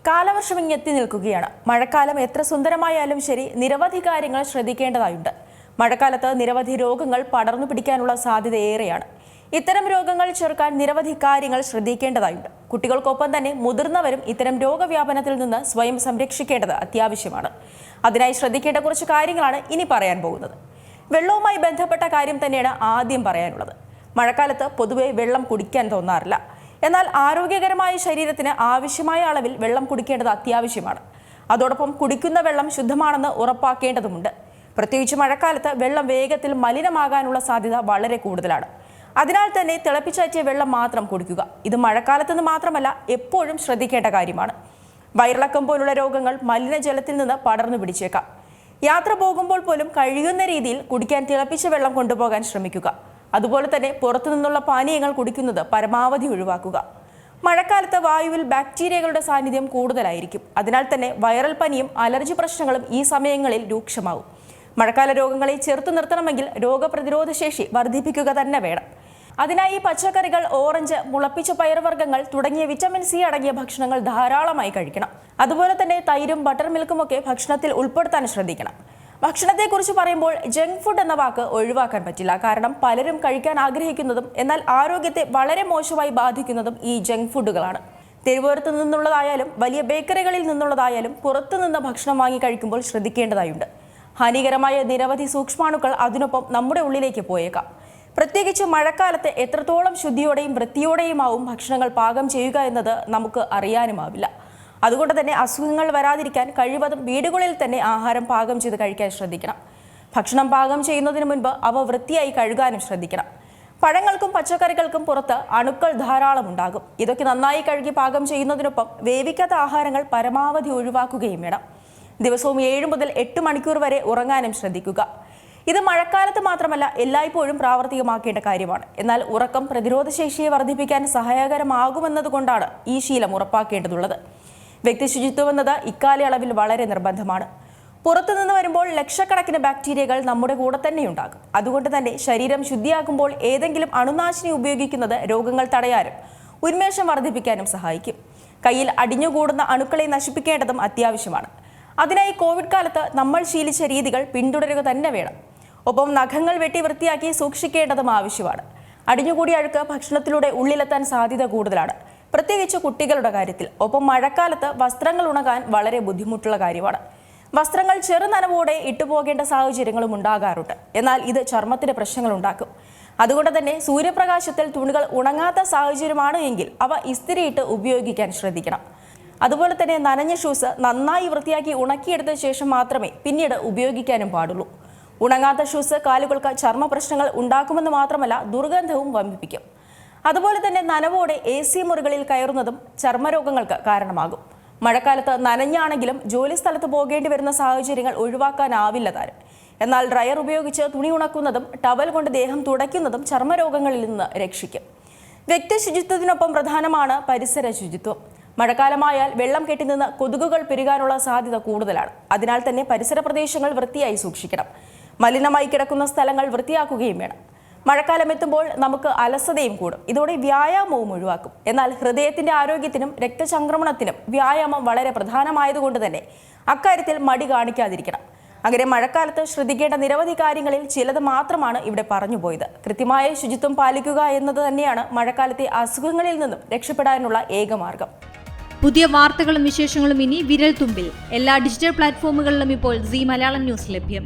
കാലവർഷം ഇങ്ങെത്തി നിൽക്കുകയാണ്. മഴക്കാലം എത്ര സുന്ദരമായാലും ശരി, നിരവധി കാര്യങ്ങൾ ശ്രദ്ധിക്കേണ്ടതായുണ്ട്. മഴക്കാലത്ത് നിരവധി രോഗങ്ങൾ പടർന്നു പിടിക്കാനുള്ള സാധ്യത ഏറെയാണ്. ഇത്തരം രോഗങ്ങൾ ചെറുക്കാൻ നിരവധി കാര്യങ്ങൾ ശ്രദ്ധിക്കേണ്ടതായുണ്ട്. കുട്ടികൾക്കൊപ്പം തന്നെ മുതിർന്നവരും ഇത്തരം രോഗവ്യാപനത്തിൽ നിന്ന് സ്വയം സംരക്ഷിക്കേണ്ടത് അത്യാവശ്യമാണ്. അതിനായി ശ്രദ്ധിക്കേണ്ട കുറച്ച് കാര്യങ്ങളാണ് ഇനി പറയാൻ പോകുന്നത്. വെള്ളവുമായി ബന്ധപ്പെട്ട കാര്യം തന്നെയാണ് ആദ്യം പറയാനുള്ളത്. മഴക്കാലത്ത് പൊതുവെ വെള്ളം കുടിക്കാൻ തോന്നാറില്ല. എന്നാൽ ആരോഗ്യകരമായ ശരീരത്തിന് ആവശ്യമായ അളവിൽ വെള്ളം കുടിക്കേണ്ടത് അത്യാവശ്യമാണ്. അതോടൊപ്പം കുടിക്കുന്ന വെള്ളം ശുദ്ധമാണെന്ന് ഉറപ്പാക്കേണ്ടതുണ്ട്. പ്രത്യേകിച്ച് മഴക്കാലത്ത് വെള്ളം വേഗത്തിൽ മലിനമാകാനുള്ള സാധ്യത വളരെ കൂടുതലാണ്. അതിനാൽ തന്നെ തിളപ്പിച്ചാറ്റിയ വെള്ളം മാത്രം കുടിക്കുക. ഇത് മഴക്കാലത്തെന്ന് മാത്രമല്ല, എപ്പോഴും ശ്രദ്ധിക്കേണ്ട കാര്യമാണ്. വയറിളക്കം പോലുള്ള രോഗങ്ങൾ മലിനജലത്തിൽ നിന്ന് പടർന്നു പിടിച്ചേക്കാം. യാത്ര പോകുമ്പോൾ പോലും കഴിയുന്ന രീതിയിൽ കുടിക്കാൻ തിളപ്പിച്ച വെള്ളം കൊണ്ടുപോകാൻ ശ്രമിക്കുക. അതുപോലെ തന്നെ പുറത്തു നിന്നുള്ള പാനീയങ്ങൾ കുടിക്കുന്നത് പരമാവധി ഒഴിവാക്കുക. മഴക്കാലത്ത് വായുവിൽ ബാക്ടീരിയകളുടെ സാന്നിധ്യം കൂടുതലായിരിക്കും. അതിനാൽ തന്നെ വൈറൽ പനിയും അലർജി പ്രശ്നങ്ങളും ഈ സമയങ്ങളിൽ രൂക്ഷമാവും. മഴക്കാല രോഗങ്ങളെ ചെറുത്തു നിർത്തണമെങ്കിൽ രോഗപ്രതിരോധ ശേഷി വർദ്ധിപ്പിക്കുക തന്നെ വേണം. അതിനായി പച്ചക്കറികൾ, ഓറഞ്ച്, മുളപ്പിച്ച പയറുവർഗ്ഗങ്ങൾ തുടങ്ങിയ വിറ്റമിൻ സി അടങ്ങിയ ഭക്ഷണങ്ങൾ ധാരാളമായി കഴിക്കണം. അതുപോലെ തന്നെ തൈരും ബട്ടർ മിൽക്കുമൊക്കെ ഭക്ഷണത്തിൽ ഉൾപ്പെടുത്താൻ ശ്രദ്ധിക്കണം. ഭക്ഷണത്തെക്കുറിച്ച് പറയുമ്പോൾ ജങ്ക് ഫുഡ് എന്ന വാക്ക് ഒഴിവാക്കാൻ പറ്റില്ല. കാരണം പലരും കഴിക്കാൻ ആഗ്രഹിക്കുന്നതും എന്നാൽ ആരോഗ്യത്തെ വളരെ മോശമായി ബാധിക്കുന്നതും ഈ ജങ്ക് ഫുഡുകളാണ്. തെരുവോരത്ത് നിന്നുള്ളതായാലും വലിയ ബേക്കറികളിൽ നിന്നുള്ളതായാലും പുറത്തുനിന്ന് ഭക്ഷണം വാങ്ങി കഴിക്കുമ്പോൾ ശ്രദ്ധിക്കേണ്ടതായുണ്ട്. ഹാനികരമായ നിരവധി സൂക്ഷ്മാണുക്കൾ അതിനൊപ്പം നമ്മുടെ ഉള്ളിലേക്ക് പോയേക്കാം. പ്രത്യേകിച്ച് മഴക്കാലത്ത് എത്രത്തോളം ശുദ്ധിയോടെയും വൃത്തിയോടെയുമാവും ഭക്ഷണങ്ങൾ പാകം ചെയ്യുക എന്നത് നമുക്ക് അറിയാനുമാവില്ല. അതുകൊണ്ട് തന്നെ അസുഖങ്ങൾ വരാതിരിക്കാൻ കഴിവതും വീടുകളിൽ തന്നെ ആഹാരം പാകം ചെയ്ത് കഴിക്കാൻ ശ്രദ്ധിക്കണം. ഭക്ഷണം പാകം ചെയ്യുന്നതിന് മുൻപ് അവ വൃത്തിയായി കഴുകാനും ശ്രദ്ധിക്കണം. പഴങ്ങൾക്കും പച്ചക്കറികൾക്കും പുറത്ത് അണുക്കൾ ധാരാളം ഉണ്ടാകും. ഇതൊക്കെ നന്നായി കഴുകി പാകം ചെയ്യുന്നതിനൊപ്പം വേവിക്കാത്ത ആഹാരങ്ങൾ പരമാവധി ഒഴിവാക്കുകയും വേണം. ദിവസവും 7 മുതൽ 8 മണിക്കൂർ വരെ ഉറങ്ങാനും ശ്രദ്ധിക്കുക. ഇത് മഴക്കാലത്ത് മാത്രമല്ല, എല്ലായ്പ്പോഴും പ്രാവർത്തികമാക്കേണ്ട കാര്യമാണ്. എന്നാൽ ഉറക്കം പ്രതിരോധശേഷിയെ വർദ്ധിപ്പിക്കാൻ സഹായകരമാകുമെന്നതുകൊണ്ടാണ് ഈ ശീലം ഉറപ്പാക്കേണ്ടതുള്ളത്. വ്യക്തി ശുചിത്വം എന്നത് ഇക്കാലയളവിൽ വളരെ നിർബന്ധമാണ്. പുറത്തുനിന്ന് വരുമ്പോൾ ലക്ഷക്കണക്കിന് ബാക്ടീരിയകൾ നമ്മുടെ കൂടെ തന്നെ ഉണ്ടാകും. അതുകൊണ്ട് തന്നെ ശരീരം ശുദ്ധിയാക്കുമ്പോൾ ഏതെങ്കിലും അണുനാശിനി ഉപയോഗിക്കുന്നത് രോഗങ്ങൾ തടയാനും ഉന്മേഷം വർദ്ധിപ്പിക്കാനും സഹായിക്കും. കയ്യിൽ അടിഞ്ഞുകൂടുന്ന അണുക്കളെ നശിപ്പിക്കേണ്ടതും അത്യാവശ്യമാണ്. അതിനായി കോവിഡ് കാലത്ത് നമ്മൾ ശീലിച്ച രീതികൾ പിന്തുടരുക തന്നെ വേണം. ഒപ്പം നഖങ്ങൾ വെട്ടി വൃത്തിയാക്കി സൂക്ഷിക്കേണ്ടതും ആവശ്യമാണ്. അടിഞ്ഞുകൂടിയ അഴുക്ക് ഭക്ഷണത്തിലൂടെ ഉള്ളിലെത്താൻ സാധ്യത കൂടുതലാണ്, പ്രത്യേകിച്ച് കുട്ടികളുടെ കാര്യത്തിൽ. ഒപ്പം മഴക്കാലത്ത് വസ്ത്രങ്ങൾ ഉണങ്ങാൻ വളരെ ബുദ്ധിമുട്ടുള്ള കാര്യമാണ്. വസ്ത്രങ്ങൾ ചെറുനനവോടെ ഇട്ടുപോകേണ്ട സാഹചര്യങ്ങളും ഉണ്ടാകാറുണ്ട്. എന്നാൽ ഇത് ചർമ്മത്തിന് പ്രശ്നങ്ങൾ ഉണ്ടാക്കും. അതുകൊണ്ട് തന്നെ സൂര്യപ്രകാശത്തിൽ തുണികൾ ഉണങ്ങാത്ത സാഹചര്യമാണ് എങ്കിൽ അവ ഇസ്തിരിയിട്ട് ഉപയോഗിക്കാൻ ശ്രദ്ധിക്കണം. അതുപോലെ തന്നെ നനഞ്ഞ ഷൂസ് നന്നായി വൃത്തിയാക്കി ഉണക്കിയെടുത്ത ശേഷം മാത്രമേ പിന്നീട് ഉപയോഗിക്കാനും പാടുള്ളൂ. ഉണങ്ങാത്ത ഷൂസ് കാലുകൾക്ക് ചർമ്മ പ്രശ്നങ്ങൾ ഉണ്ടാക്കുമെന്ന് മാത്രമല്ല, ദുർഗന്ധവും വമിപ്പിക്കും. അതുപോലെ തന്നെ നനവോടെ AC മുറികളിൽ കയറുന്നതും ചർമ്മരോഗങ്ങൾക്ക് കാരണമാകും. മഴക്കാലത്ത് നനഞ്ഞാണെങ്കിലും ജോലി സ്ഥലത്ത് പോകേണ്ടി വരുന്ന സാഹചര്യങ്ങൾ ഒഴിവാക്കാനാവില്ല താനും. എന്നാൽ ഡ്രയർ ഉപയോഗിച്ച് തുണി ഉണക്കുന്നതും ടവൽ കൊണ്ട് ദേഹം തുടയ്ക്കുന്നതും ചർമ്മരോഗങ്ങളിൽ നിന്ന് രക്ഷിക്കും. വ്യക്തി ശുചിത്വത്തിനൊപ്പം പ്രധാനമാണ് പരിസര ശുചിത്വം. മഴക്കാലമായാൽ വെള്ളം കെട്ടിനിന്ന് കൊതുകുകൾ പെരുകാനുള്ള സാധ്യത കൂടുതലാണ്. അതിനാൽ തന്നെ പരിസര പ്രദേശങ്ങൾ വൃത്തിയായി സൂക്ഷിക്കണം. മലിനമായി കിടക്കുന്ന സ്ഥലങ്ങൾ വൃത്തിയാക്കുകയും വേണം. മഴക്കാലം എത്തുമ്പോൾ നമുക്ക് അലസതയും കൂടും. ഇതോടെ വ്യായാമവും ഒഴിവാക്കും. എന്നാൽ ഹൃദയത്തിന്റെ ആരോഗ്യത്തിനും രക്തചംക്രമണത്തിനും വ്യായാമം വളരെ പ്രധാനമായതുകൊണ്ട് തന്നെ അക്കാര്യത്തിൽ മടി കാണിക്കാതിരിക്കണം. അങ്ങനെ മഴക്കാലത്ത് ശ്രദ്ധിക്കേണ്ട നിരവധി കാര്യങ്ങളിൽ ചിലത് മാത്രമാണ് ഇവിടെ പറഞ്ഞുപോയത്. കൃത്യമായ ശുചിത്വം പാലിക്കുക എന്നത് തന്നെയാണ് മഴക്കാലത്തെ അസുഖങ്ങളിൽ നിന്നും രക്ഷപ്പെടാനുള്ള ഏക മാർഗം. പുതിയ വാർത്തകളും വിശേഷങ്ങളും ഇനി വിരൽ തുമ്പിൽ. എല്ലാ ഡിജിറ്റൽ പ്ലാറ്റ്ഫോമുകളിലും ഇപ്പോൾ സീ മലയാളം ന്യൂസ് ലഭ്യം.